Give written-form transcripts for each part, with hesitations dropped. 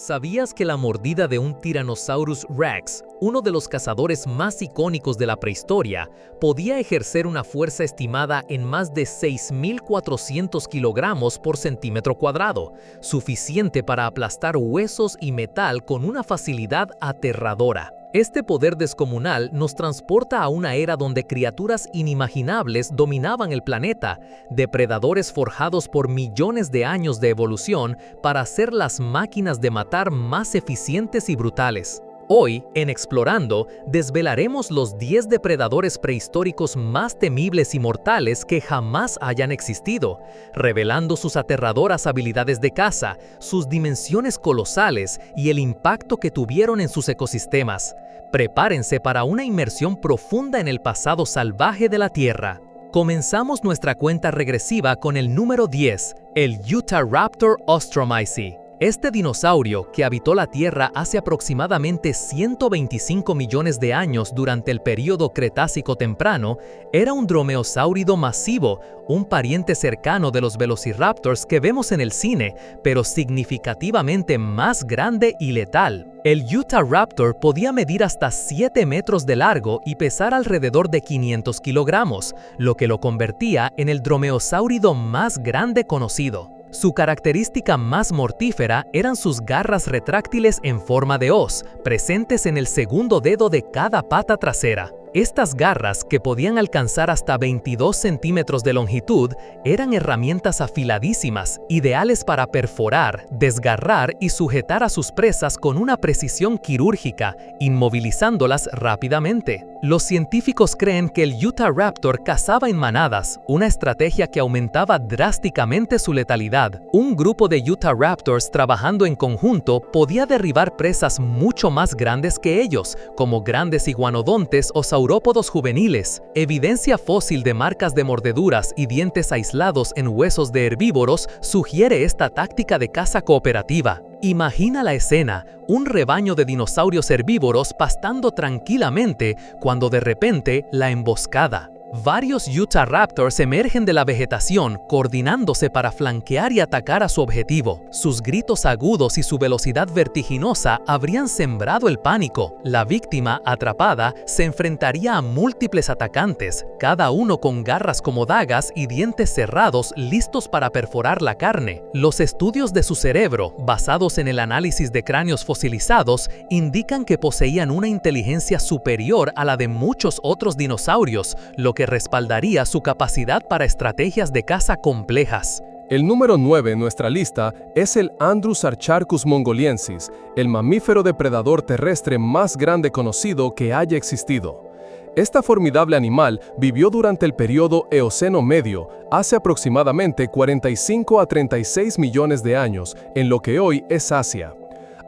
¿Sabías que la mordida de un Tyrannosaurus Rex, uno de los cazadores más icónicos de la prehistoria, podía ejercer una fuerza estimada en más de 6.400 kilogramos por centímetro cuadrado, suficiente para aplastar huesos y metal con una facilidad aterradora? Este poder descomunal nos transporta a una era donde criaturas inimaginables dominaban el planeta, depredadores forjados por millones de años de evolución para ser las máquinas de matar más eficientes y brutales. Hoy, en Explorando, desvelaremos los 10 depredadores prehistóricos más temibles y mortales que jamás hayan existido, revelando sus aterradoras habilidades de caza, sus dimensiones colosales y el impacto que tuvieron en sus ecosistemas. Prepárense para una inmersión profunda en el pasado salvaje de la Tierra. Comenzamos nuestra cuenta regresiva con el número 10, el Utahraptor ostromyces. Este dinosaurio, que habitó la Tierra hace aproximadamente 125 millones de años durante el período Cretácico temprano, era un dromeosáurido masivo, un pariente cercano de los velociraptors que vemos en el cine, pero significativamente más grande y letal. El Utahraptor podía medir hasta 7 metros de largo y pesar alrededor de 500 kilogramos, lo que lo convertía en el dromeosáurido más grande conocido. Su característica más mortífera eran sus garras retráctiles en forma de hoz, presentes en el segundo dedo de cada pata trasera. Estas garras, que podían alcanzar hasta 22 centímetros de longitud, eran herramientas afiladísimas, ideales para perforar, desgarrar y sujetar a sus presas con una precisión quirúrgica, inmovilizándolas rápidamente. Los científicos creen que el Utahraptor cazaba en manadas, una estrategia que aumentaba drásticamente su letalidad. Un grupo de Utahraptors trabajando en conjunto podía derribar presas mucho más grandes que ellos, como grandes iguanodontes o saurópodos juveniles. Evidencia fósil de marcas de mordeduras y dientes aislados en huesos de herbívoros sugiere esta táctica de caza cooperativa. Imagina la escena, un rebaño de dinosaurios herbívoros pastando tranquilamente cuando de repente la emboscada. Varios Utahraptors emergen de la vegetación, coordinándose para flanquear y atacar a su objetivo. Sus gritos agudos y su velocidad vertiginosa habrían sembrado el pánico. La víctima, atrapada, se enfrentaría a múltiples atacantes, cada uno con garras como dagas y dientes cerrados listos para perforar la carne. Los estudios de su cerebro, basados en el análisis de cráneos fosilizados, indican que poseían una inteligencia superior a la de muchos otros dinosaurios, lo que respaldaría su capacidad para estrategias de caza complejas. El número 9 en nuestra lista es el Andrewsarcharchus mongoliensis, el mamífero depredador terrestre más grande conocido que haya existido. Esta formidable animal vivió durante el período Eoceno medio, hace aproximadamente 45 a 36 millones de años, en lo que hoy es Asia.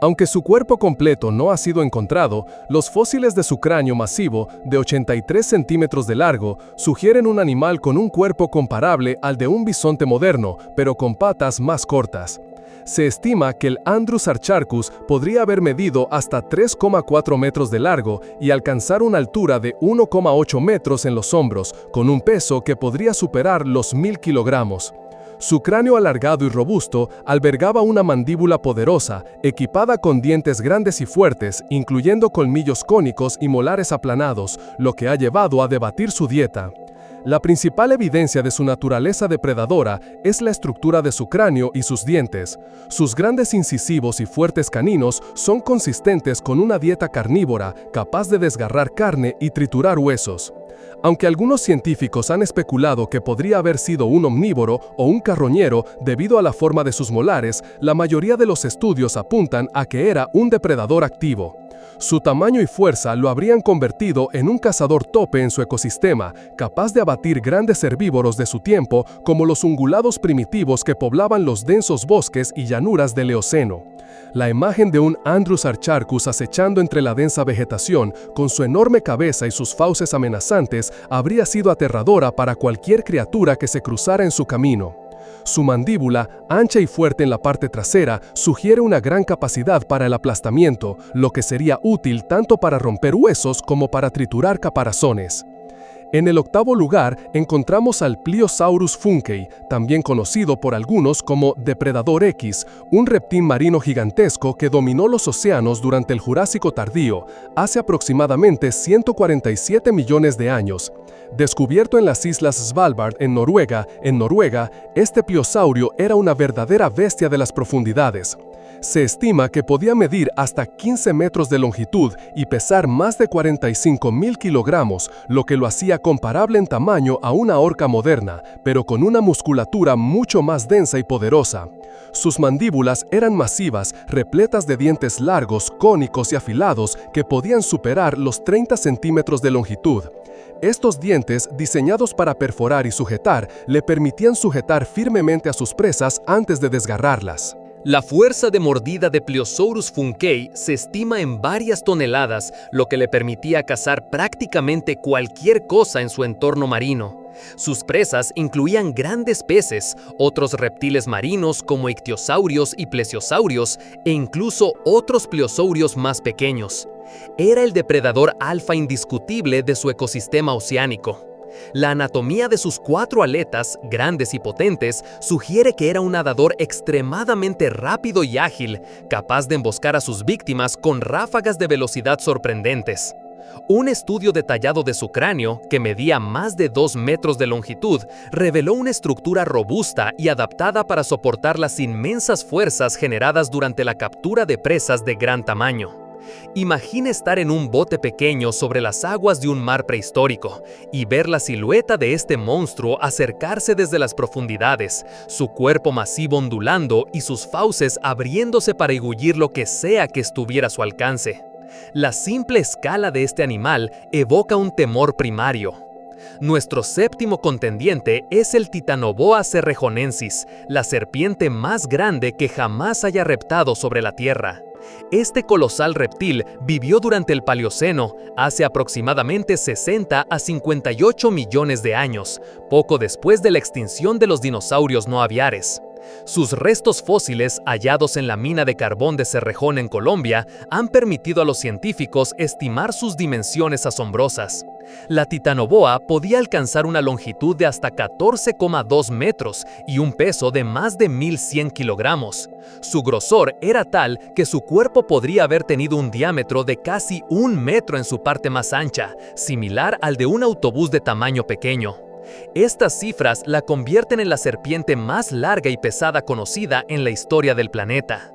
Aunque su cuerpo completo no ha sido encontrado, los fósiles de su cráneo masivo, de 83 centímetros de largo, sugieren un animal con un cuerpo comparable al de un bisonte moderno, pero con patas más cortas. Se estima que el Andrewsarcharchus podría haber medido hasta 3,4 metros de largo y alcanzar una altura de 1,8 metros en los hombros, con un peso que podría superar los 1.000 kilogramos. Su cráneo alargado y robusto albergaba una mandíbula poderosa, equipada con dientes grandes y fuertes, incluyendo colmillos cónicos y molares aplanados, lo que ha llevado a debatir su dieta. La principal evidencia de su naturaleza depredadora es la estructura de su cráneo y sus dientes. Sus grandes incisivos y fuertes caninos son consistentes con una dieta carnívora, capaz de desgarrar carne y triturar huesos. Aunque algunos científicos han especulado que podría haber sido un omnívoro o un carroñero debido a la forma de sus molares, la mayoría de los estudios apuntan a que era un depredador activo. Su tamaño y fuerza lo habrían convertido en un cazador tope en su ecosistema, capaz de abatir grandes herbívoros de su tiempo como los ungulados primitivos que poblaban los densos bosques y llanuras del Eoceno. La imagen de un Andrewsarcharchus acechando entre la densa vegetación, con su enorme cabeza y sus fauces amenazantes, habría sido aterradora para cualquier criatura que se cruzara en su camino. Su mandíbula, ancha y fuerte en la parte trasera, sugiere una gran capacidad para el aplastamiento, lo que sería útil tanto para romper huesos como para triturar caparazones. En el octavo lugar encontramos al Pliosaurus funkei, también conocido por algunos como Depredador X, un reptil marino gigantesco que dominó los océanos durante el Jurásico tardío, hace aproximadamente 147 millones de años. Descubierto en las islas Svalbard, en Noruega, este pliosaurio era una verdadera bestia de las profundidades. Se estima que podía medir hasta 15 metros de longitud y pesar más de 45.000 kilogramos, lo que lo hacía comparable en tamaño a una orca moderna, pero con una musculatura mucho más densa y poderosa. Sus mandíbulas eran masivas, repletas de dientes largos, cónicos y afilados que podían superar los 30 centímetros de longitud. Estos dientes, diseñados para perforar y sujetar, le permitían sujetar firmemente a sus presas antes de desgarrarlas. La fuerza de mordida de Pliosaurus funkei se estima en varias toneladas, lo que le permitía cazar prácticamente cualquier cosa en su entorno marino. Sus presas incluían grandes peces, otros reptiles marinos como ictiosaurios y plesiosaurios, e incluso otros pliosaurios más pequeños. Era el depredador alfa indiscutible de su ecosistema oceánico. La anatomía de sus 4 aletas, grandes y potentes, sugiere que era un nadador extremadamente rápido y ágil, capaz de emboscar a sus víctimas con ráfagas de velocidad sorprendentes. Un estudio detallado de su cráneo, que medía más de 2 metros de longitud, reveló una estructura robusta y adaptada para soportar las inmensas fuerzas generadas durante la captura de presas de gran tamaño. Imagina estar en un bote pequeño sobre las aguas de un mar prehistórico y ver la silueta de este monstruo acercarse desde las profundidades, su cuerpo masivo ondulando y sus fauces abriéndose para engullir lo que sea que estuviera a su alcance. La simple escala de este animal evoca un temor primario. Nuestro séptimo contendiente es el Titanoboa cerrejonensis, la serpiente más grande que jamás haya reptado sobre la Tierra. Este colosal reptil vivió durante el Paleoceno, hace aproximadamente 60 a 58 millones de años, poco después de la extinción de los dinosaurios no aviares. Sus restos fósiles, hallados en la mina de carbón de Cerrejón en Colombia, han permitido a los científicos estimar sus dimensiones asombrosas. La Titanoboa podía alcanzar una longitud de hasta 14,2 metros y un peso de más de 1.100 kilogramos. Su grosor era tal que su cuerpo podría haber tenido un diámetro de casi 1 metro en su parte más ancha, similar al de un autobús de tamaño pequeño. Estas cifras la convierten en la serpiente más larga y pesada conocida en la historia del planeta.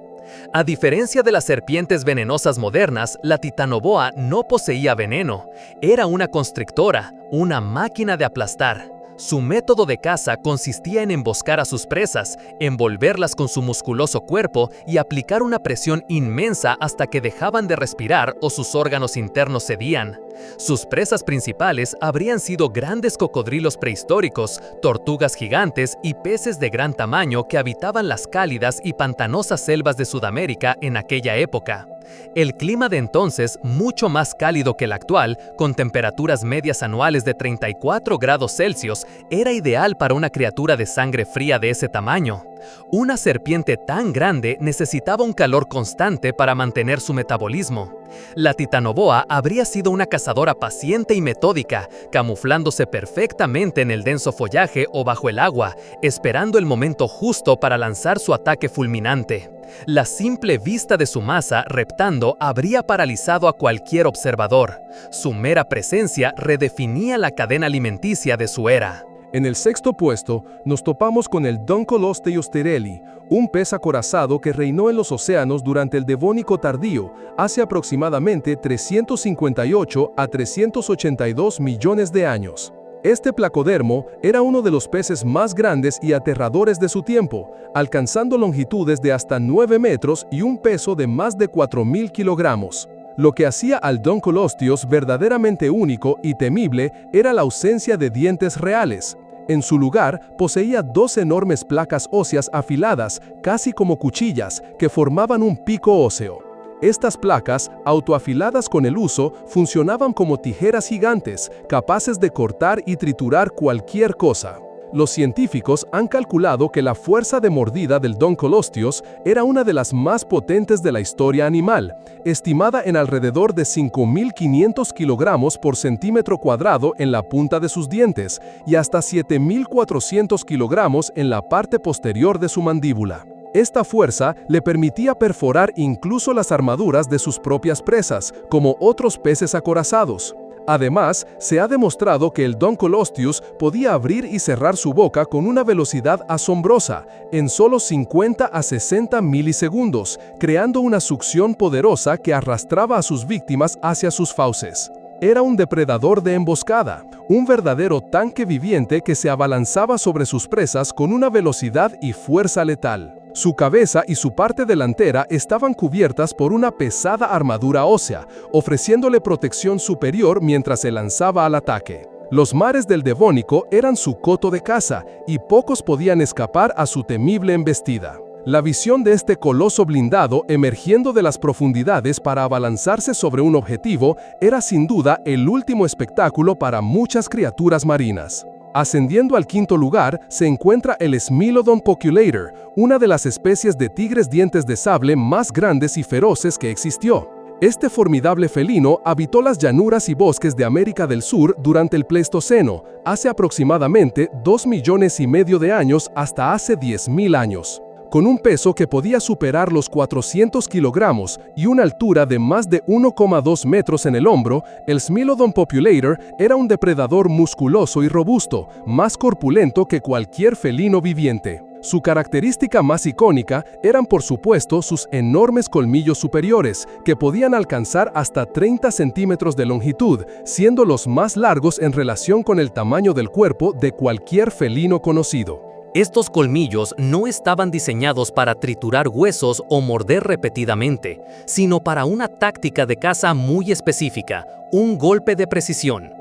A diferencia de las serpientes venenosas modernas, la Titanoboa no poseía veneno. Era una constrictora, una máquina de aplastar. Su método de caza consistía en emboscar a sus presas, envolverlas con su musculoso cuerpo y aplicar una presión inmensa hasta que dejaban de respirar o sus órganos internos cedían. Sus presas principales habrían sido grandes cocodrilos prehistóricos, tortugas gigantes y peces de gran tamaño que habitaban las cálidas y pantanosas selvas de Sudamérica en aquella época. El clima de entonces, mucho más cálido que el actual, con temperaturas medias anuales de 34 grados Celsius, era ideal para una criatura de sangre fría de ese tamaño. Una serpiente tan grande necesitaba un calor constante para mantener su metabolismo. La Titanoboa habría sido una cazadora paciente y metódica, camuflándose perfectamente en el denso follaje o bajo el agua, esperando el momento justo para lanzar su ataque fulminante. La simple vista de su masa reptando habría paralizado a cualquier observador. Su mera presencia redefinía la cadena alimenticia de su era. En el sexto puesto, nos topamos con el Dunkleosteosterelli, un pez acorazado que reinó en los océanos durante el Devónico tardío, hace aproximadamente 358 a 382 millones de años. Este placodermo era uno de los peces más grandes y aterradores de su tiempo, alcanzando longitudes de hasta 9 metros y un peso de más de 4.000 kilogramos. Lo que hacía al Dunkleosteus verdaderamente único y temible era la ausencia de dientes reales. En su lugar, poseía 2 enormes placas óseas afiladas, casi como cuchillas, que formaban un pico óseo. Estas placas, autoafiladas con el uso, funcionaban como tijeras gigantes, capaces de cortar y triturar cualquier cosa. Los científicos han calculado que la fuerza de mordida del Dunkleosteus era una de las más potentes de la historia animal, estimada en alrededor de 5.500 kilogramos por centímetro cuadrado en la punta de sus dientes y hasta 7.400 kilogramos en la parte posterior de su mandíbula. Esta fuerza le permitía perforar incluso las armaduras de sus propias presas, como otros peces acorazados. Además, se ha demostrado que el Dunkleosteus podía abrir y cerrar su boca con una velocidad asombrosa, en solo 50 a 60 milisegundos, creando una succión poderosa que arrastraba a sus víctimas hacia sus fauces. Era un depredador de emboscada, un verdadero tanque viviente que se abalanzaba sobre sus presas con una velocidad y fuerza letal. Su cabeza y su parte delantera estaban cubiertas por una pesada armadura ósea, ofreciéndole protección superior mientras se lanzaba al ataque. Los mares del Devónico eran su coto de caza, y pocos podían escapar a su temible embestida. La visión de este coloso blindado emergiendo de las profundidades para abalanzarse sobre un objetivo era sin duda el último espectáculo para muchas criaturas marinas. Ascendiendo al quinto lugar se encuentra el Smilodon poculator, una de las especies de tigres dientes de sable más grandes y feroces que existió. Este formidable felino habitó las llanuras y bosques de América del Sur durante el Pleistoceno, hace aproximadamente 2,5 millones de años hasta hace 10.000 años. Con un peso que podía superar los 400 kilogramos y una altura de más de 1,2 metros en el hombro, el Smilodon poculator era un depredador musculoso y robusto, más corpulento que cualquier felino viviente. Su característica más icónica eran por supuesto sus enormes colmillos superiores, que podían alcanzar hasta 30 centímetros de longitud, siendo los más largos en relación con el tamaño del cuerpo de cualquier felino conocido. Estos colmillos no estaban diseñados para triturar huesos o morder repetidamente, sino para una táctica de caza muy específica, un golpe de precisión.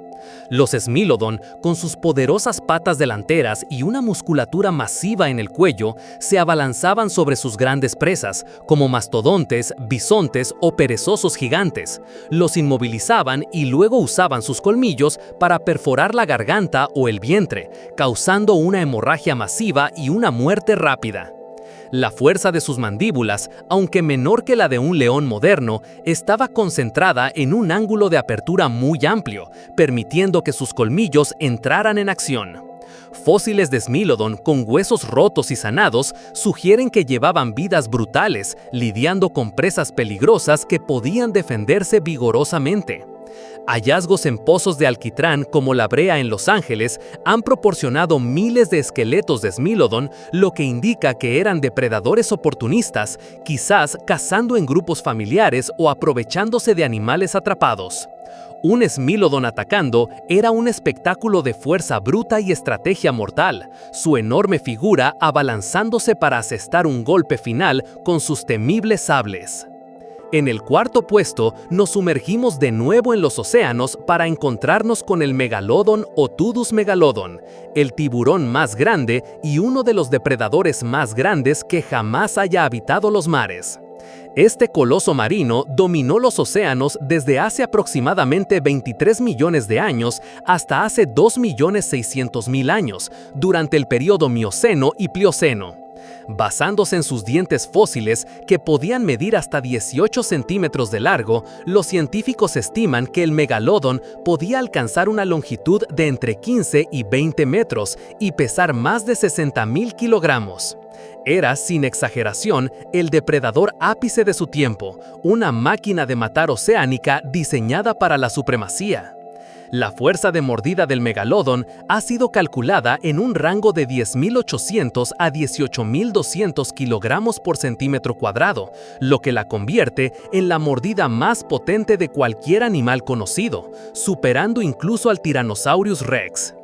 Los Smilodon, con sus poderosas patas delanteras y una musculatura masiva en el cuello, se abalanzaban sobre sus grandes presas, como mastodontes, bisontes o perezosos gigantes. Los inmovilizaban y luego usaban sus colmillos para perforar la garganta o el vientre, causando una hemorragia masiva y una muerte rápida. La fuerza de sus mandíbulas, aunque menor que la de un león moderno, estaba concentrada en un ángulo de apertura muy amplio, permitiendo que sus colmillos entraran en acción. Fósiles de Smilodon con huesos rotos y sanados sugieren que llevaban vidas brutales, lidiando con presas peligrosas que podían defenderse vigorosamente. Hallazgos en pozos de alquitrán como la Brea en Los Ángeles han proporcionado miles de esqueletos de Smilodon, lo que indica que eran depredadores oportunistas, quizás cazando en grupos familiares o aprovechándose de animales atrapados. Un Smilodon atacando era un espectáculo de fuerza bruta y estrategia mortal, su enorme figura abalanzándose para asestar un golpe final con sus temibles sables. En el cuarto puesto, nos sumergimos de nuevo en los océanos para encontrarnos con el Megalodon o Tudus megalodon, el tiburón más grande y uno de los depredadores más grandes que jamás haya habitado los mares. Este coloso marino dominó los océanos desde hace aproximadamente 23 millones de años hasta hace 2.600.000 años, durante el período Mioceno y Plioceno. Basándose en sus dientes fósiles, que podían medir hasta 18 centímetros de largo, los científicos estiman que el megalodon podía alcanzar una longitud de entre 15 y 20 metros y pesar más de 60.000 kilogramos. Era, sin exageración, el depredador ápice de su tiempo, una máquina de matar oceánica diseñada para la supremacía. La fuerza de mordida del megalodon ha sido calculada en un rango de 10.800 a 18.200 kilogramos por centímetro cuadrado, lo que la convierte en la mordida más potente de cualquier animal conocido, superando incluso al Tyrannosaurus rex.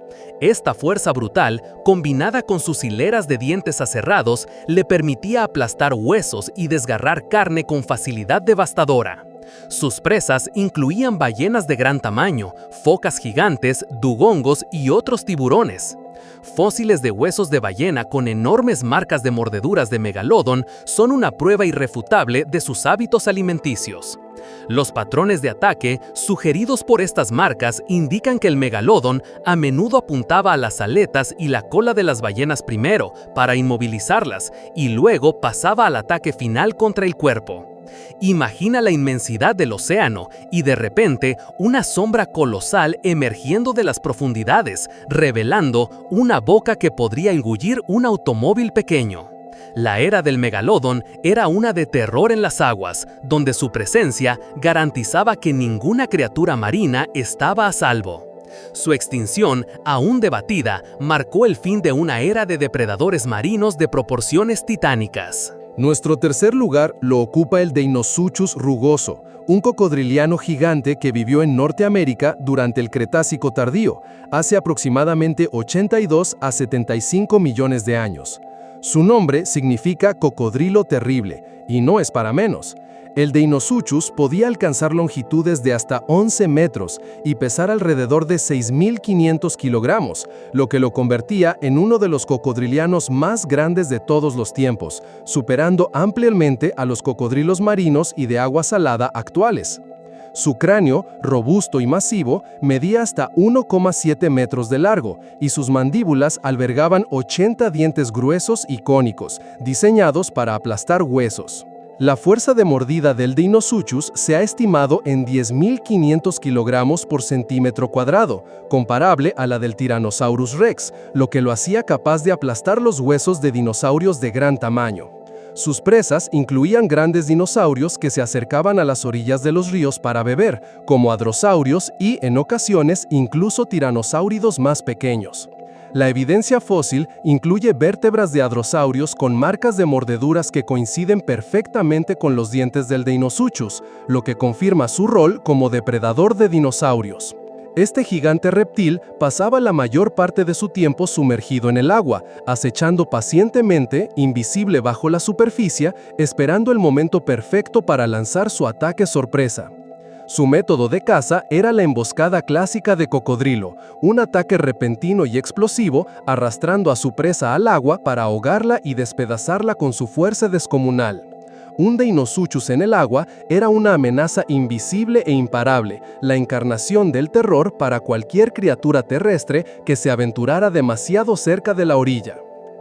Esta fuerza brutal, combinada con sus hileras de dientes aserrados, le permitía aplastar huesos y desgarrar carne con facilidad devastadora. Sus presas incluían ballenas de gran tamaño, focas gigantes, dugongos y otros tiburones. Fósiles de huesos de ballena con enormes marcas de mordeduras de megalodon son una prueba irrefutable de sus hábitos alimenticios. Los patrones de ataque, sugeridos por estas marcas, indican que el megalodón a menudo apuntaba a las aletas y la cola de las ballenas primero, para inmovilizarlas, y luego pasaba al ataque final contra el cuerpo. Imagina la inmensidad del océano y de repente una sombra colosal emergiendo de las profundidades, revelando una boca que podría engullir un automóvil pequeño. La era del megalodón era una de terror en las aguas, donde su presencia garantizaba que ninguna criatura marina estaba a salvo. Su extinción, aún debatida, marcó el fin de una era de depredadores marinos de proporciones titánicas. Nuestro tercer lugar lo ocupa el Deinosuchus rugoso, un cocodriliano gigante que vivió en Norteamérica durante el Cretácico tardío, hace aproximadamente 82 a 75 millones de años. Su nombre significa cocodrilo terrible, y no es para menos. El Deinosuchus podía alcanzar longitudes de hasta 11 metros y pesar alrededor de 6.500 kilogramos, lo que lo convertía en uno de los cocodrilianos más grandes de todos los tiempos, superando ampliamente a los cocodrilos marinos y de agua salada actuales. Su cráneo, robusto y masivo, medía hasta 1,7 metros de largo, y sus mandíbulas albergaban 80 dientes gruesos y cónicos, diseñados para aplastar huesos. La fuerza de mordida del Deinosuchus se ha estimado en 10.500 kilogramos por centímetro cuadrado, comparable a la del Tyrannosaurus rex, lo que lo hacía capaz de aplastar los huesos de dinosaurios de gran tamaño. Sus presas incluían grandes dinosaurios que se acercaban a las orillas de los ríos para beber, como hadrosaurios y, en ocasiones, incluso tiranosáuridos más pequeños. La evidencia fósil incluye vértebras de hadrosaurios con marcas de mordeduras que coinciden perfectamente con los dientes del Deinosuchus, lo que confirma su rol como depredador de dinosaurios. Este gigante reptil pasaba la mayor parte de su tiempo sumergido en el agua, acechando pacientemente, invisible bajo la superficie, esperando el momento perfecto para lanzar su ataque sorpresa. Su método de caza era la emboscada clásica de cocodrilo, un ataque repentino y explosivo arrastrando a su presa al agua para ahogarla y despedazarla con su fuerza descomunal. Un Deinosuchus en el agua era una amenaza invisible e imparable, la encarnación del terror para cualquier criatura terrestre que se aventurara demasiado cerca de la orilla.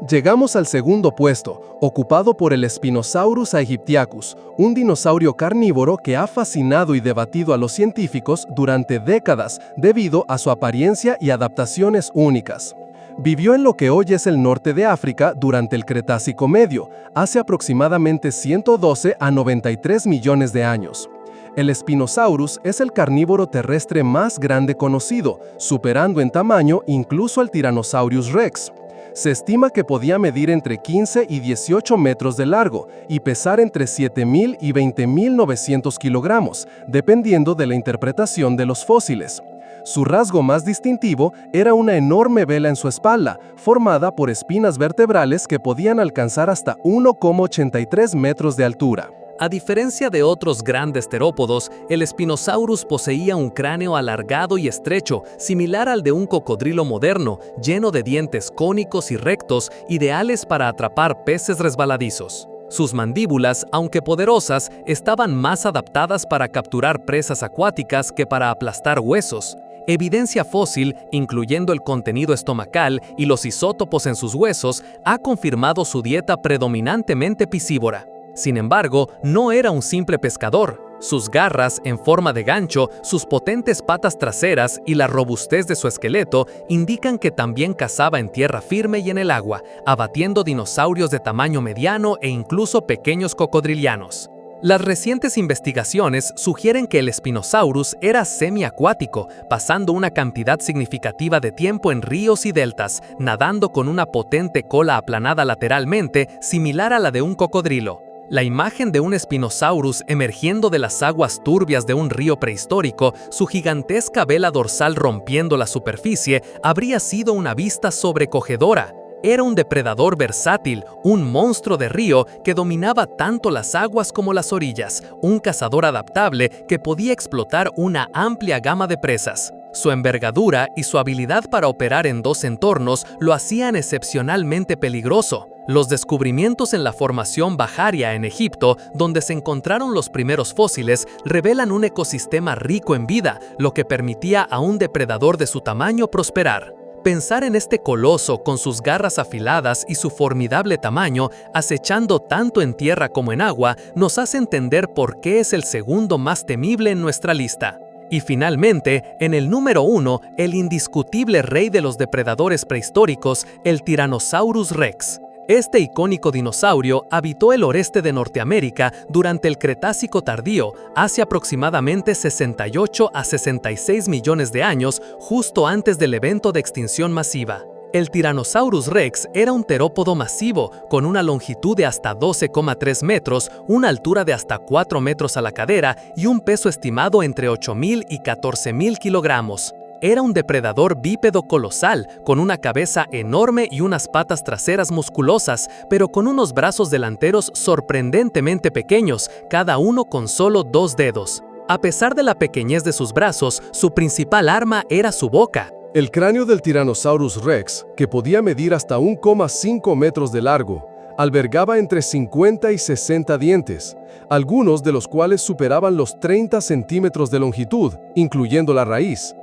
Llegamos al segundo puesto, ocupado por el Spinosaurus aegyptiacus, un dinosaurio carnívoro que ha fascinado y debatido a los científicos durante décadas debido a su apariencia y adaptaciones únicas. Vivió en lo que hoy es el norte de África durante el Cretácico Medio, hace aproximadamente 112 a 93 millones de años. El Spinosaurus es el carnívoro terrestre más grande conocido, superando en tamaño incluso al Tyrannosaurus rex. Se estima que podía medir entre 15 y 18 metros de largo y pesar entre 7.000 y 20.900 kilogramos, dependiendo de la interpretación de los fósiles. Su rasgo más distintivo era una enorme vela en su espalda, formada por espinas vertebrales que podían alcanzar hasta 1,83 metros de altura. A diferencia de otros grandes terópodos, el Spinosaurus poseía un cráneo alargado y estrecho, similar al de un cocodrilo moderno, lleno de dientes cónicos y rectos, ideales para atrapar peces resbaladizos. Sus mandíbulas, aunque poderosas, estaban más adaptadas para capturar presas acuáticas que para aplastar huesos. Evidencia fósil, incluyendo el contenido estomacal y los isótopos en sus huesos, ha confirmado su dieta predominantemente piscívora. Sin embargo, no era un simple pescador. Sus garras en forma de gancho, sus potentes patas traseras y la robustez de su esqueleto indican que también cazaba en tierra firme y en el agua, abatiendo dinosaurios de tamaño mediano e incluso pequeños cocodrilianos. Las recientes investigaciones sugieren que el Spinosaurus era semiacuático, pasando una cantidad significativa de tiempo en ríos y deltas, nadando con una potente cola aplanada lateralmente, similar a la de un cocodrilo. La imagen de un Spinosaurus emergiendo de las aguas turbias de un río prehistórico, su gigantesca vela dorsal rompiendo la superficie, habría sido una vista sobrecogedora. Era un depredador versátil, un monstruo de río que dominaba tanto las aguas como las orillas, un cazador adaptable que podía explotar una amplia gama de presas. Su envergadura y su habilidad para operar en dos entornos lo hacían excepcionalmente peligroso. Los descubrimientos en la formación Bajaria en Egipto, donde se encontraron los primeros fósiles, revelan un ecosistema rico en vida, lo que permitía a un depredador de su tamaño prosperar. Pensar en este coloso con sus garras afiladas y su formidable tamaño, acechando tanto en tierra como en agua, nos hace entender por qué es el segundo más temible en nuestra lista. Y finalmente, en el número 1, el indiscutible rey de los depredadores prehistóricos, el Tyrannosaurus Rex. Este icónico dinosaurio habitó el oeste de Norteamérica durante el Cretácico tardío, hace aproximadamente 68 a 66 millones de años, justo antes del evento de extinción masiva. El Tyrannosaurus Rex era un terópodo masivo, con una longitud de hasta 12,3 metros, una altura de hasta 4 metros a la cadera y un peso estimado entre 8.000 y 14.000 kilogramos. Era un depredador bípedo colosal, con una cabeza enorme y unas patas traseras musculosas, pero con unos brazos delanteros sorprendentemente pequeños, cada uno con solo 2 dedos. A pesar de la pequeñez de sus brazos, su principal arma era su boca. El cráneo del Tyrannosaurus Rex, que podía medir hasta 1,5 metros de largo, albergaba entre 50 y 60 dientes, algunos de los cuales superaban los 30 centímetros de longitud, incluyendo la raíz.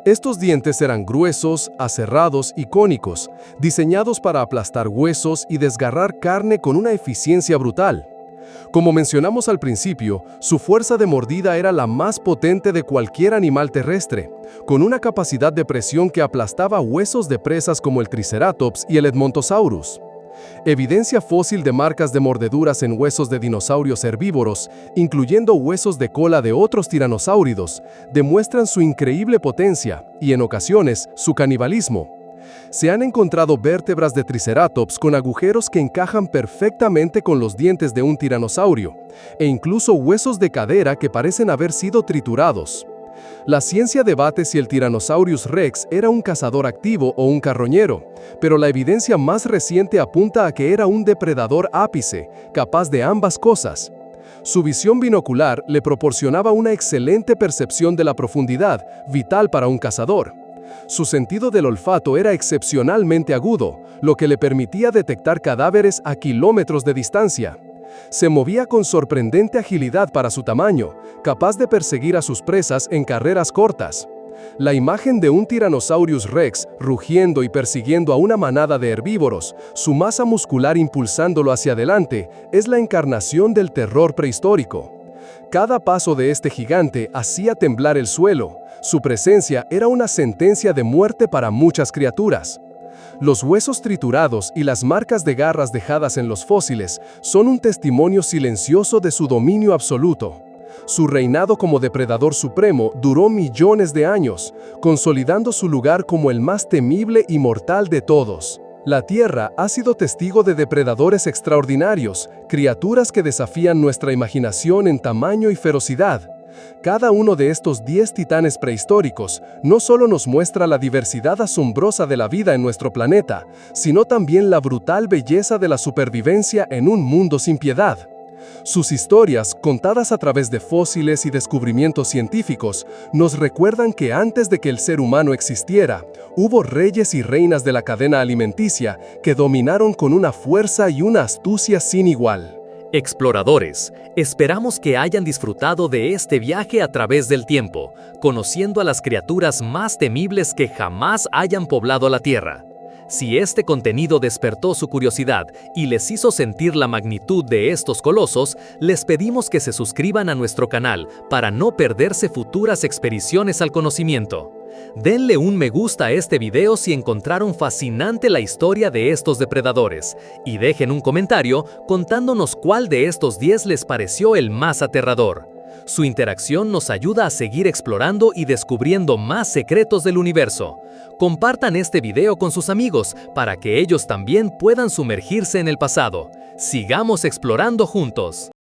Estos dientes eran gruesos, aserrados y cónicos, diseñados para aplastar huesos y desgarrar carne con una eficiencia brutal. Como mencionamos al principio, su fuerza de mordida era la más potente de cualquier animal terrestre, con una capacidad de presión que aplastaba huesos de presas como el Triceratops y el Edmontosaurus. Evidencia fósil de marcas de mordeduras en huesos de dinosaurios herbívoros, incluyendo huesos de cola de otros tiranosáuridos, demuestran su increíble potencia y, en ocasiones, su canibalismo. Se han encontrado vértebras de Triceratops con agujeros que encajan perfectamente con los dientes de un tiranosaurio, e incluso huesos de cadera que parecen haber sido triturados. La ciencia debate si el Tyrannosaurus Rex era un cazador activo o un carroñero, pero la evidencia más reciente apunta a que era un depredador ápice, capaz de ambas cosas. Su visión binocular le proporcionaba una excelente percepción de la profundidad, vital para un cazador. Su sentido del olfato era excepcionalmente agudo, lo que le permitía detectar cadáveres a kilómetros de distancia. Se movía con sorprendente agilidad para su tamaño, capaz de perseguir a sus presas en carreras cortas. La imagen de un Tyrannosaurus Rex rugiendo y persiguiendo a una manada de herbívoros, su masa muscular impulsándolo hacia adelante, es la encarnación del terror prehistórico. Cada paso de este gigante hacía temblar el suelo. Su presencia era una sentencia de muerte para muchas criaturas. Los huesos triturados y las marcas de garras dejadas en los fósiles son un testimonio silencioso de su dominio absoluto. Su reinado como depredador supremo duró millones de años, consolidando su lugar como el más temible y mortal de todos. La Tierra ha sido testigo de depredadores extraordinarios, criaturas que desafían nuestra imaginación en tamaño y ferocidad. Cada uno de estos 10 titanes prehistóricos no solo nos muestra la diversidad asombrosa de la vida en nuestro planeta, sino también la brutal belleza de la supervivencia en un mundo sin piedad. Sus historias, contadas a través de fósiles y descubrimientos científicos, nos recuerdan que antes de que el ser humano existiera, hubo reyes y reinas de la cadena alimenticia que dominaron con una fuerza y una astucia sin igual. Exploradores, esperamos que hayan disfrutado de este viaje a través del tiempo, conociendo a las criaturas más temibles que jamás hayan poblado la Tierra. Si este contenido despertó su curiosidad y les hizo sentir la magnitud de estos colosos, les pedimos que se suscriban a nuestro canal para no perderse futuras expediciones al conocimiento. Denle un me gusta a este video si encontraron fascinante la historia de estos depredadores y dejen un comentario contándonos cuál de estos 10 les pareció el más aterrador. Su interacción nos ayuda a seguir explorando y descubriendo más secretos del universo. Compartan este video con sus amigos para que ellos también puedan sumergirse en el pasado. Sigamos explorando juntos.